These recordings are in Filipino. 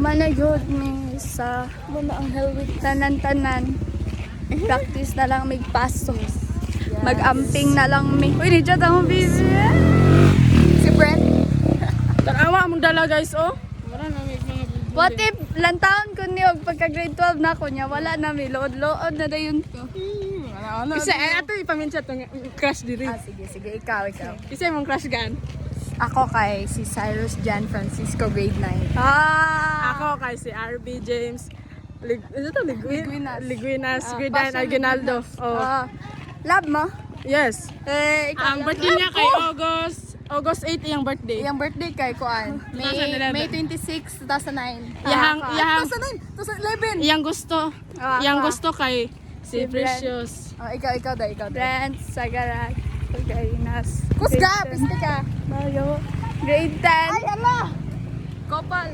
Manayod mi sa muna ang helmet tanan-tanan. Practice na lang may paso. Mag-amping na lang mi. Uy, ni Jod ang busy. Si Brent. Tanawa mong dala guys, oh. Wala na may mga What if lantaon ko niyog pagka grade 12 na ko niya, wala na mi. Load-load na dayon ko. Kasi ato ipaminsa tong crush diri. Sige, ikaw. Isa mong crush gan. Ako kay si Cyrus Jan Francisco, grade 9. Ako kay si RB James Liguinas. Liguinas, grade 9 Passion Aguinaldo. Oh. Love mo? Yes. Ikaw Ang birthday niya kay August 8 iyang birthday. Iyang birthday kay Kuan. May 2011. 26, 2009. Yahang 2009, 2011. iyang gusto. Iyang gusto kay si Si Brent. Precious. Ikaw. Brent, Sagarat, Pagkainas. Kusga, piste ka. Mayo. Grade 10. Ay, ala! Kopal.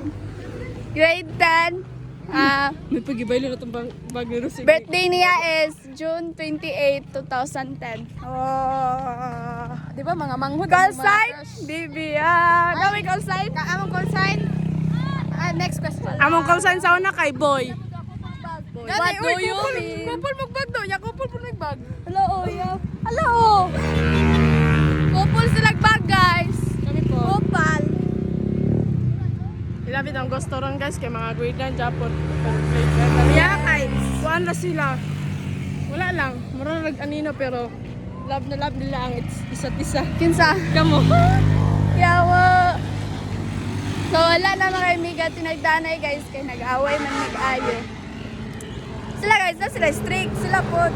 Grade 10. May pagibaylo na itong bag ni Rosie. Birthday niya is June 28, 2010. Oh. Di ba mga manghud? Call sign? Bibi. Gawin call sign? Among call sign? Next question. Among call sign sa una kay Boy. What do you mean? Kupol magbag daw. Ya kupol po nagbag. Hello, Oya. Hello. Couple silang bag, guys. Kami po. Kupal. Ilapit ang gusto ron guys kay mga grade 9 Japon. Yeah, guys. Kuan na sila. Wala lang. Mura nag-anino pero love na love nila ang isa't isa. Kinsa? Kamo. Yawa. So, wala na mga kaibigan. Tinagdanay, guys. Kaya nag-away man mag-ayo. Sila, guys. Sila strict. Sila po.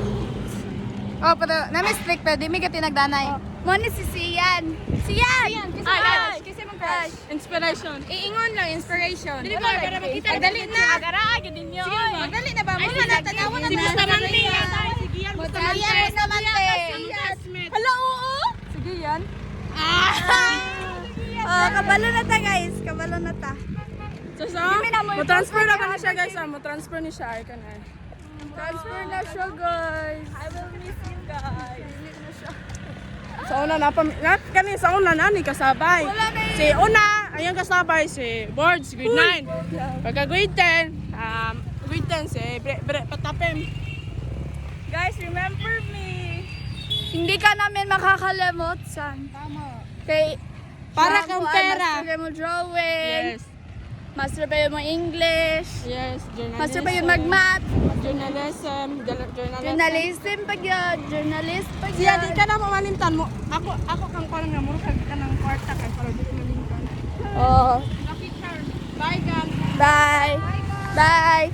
Oh, pero nami strict pero di mi ka tinagdanay. Muna si Sian. Sian! Ay, kasi mong crush. Inspiration. Iingon lang, inspiration. Dili ba para makita Magdali na. Agara ka din yun. Magdali na ba? Muna na, tanawan na Si na. Bustamante. Sige yan, Ayan, Bustamante. Hala, oo! Sige, yan. Kabalo na ta, guys. Kabalo na ta. So, mo-transfer na ba na siya guys? Mo-transfer ni siya. Ay ka na. Transfer na siya, guys. I will miss you guys. Sa una kani sa una na ni kasabay. Si una, ayang kasabay si Boards grade 9. Pagka grade 10, grade 10 si Patapem. Guys, remember me. Hindi ka namin makakalimot, son. Tama. Kay, Para kang pera. Master mo drawing. Yes. Master ba mo English. Yes, journalism. Master ba yung mag-math. Journalism. Journalism pag yun. Journalist pag Siya, yun. di ka na malintan mo. Ako kang parang nga mo, kag ka ng kwarta kay para di ko malintan. Oh. Bye, Gan. Bye. Bye.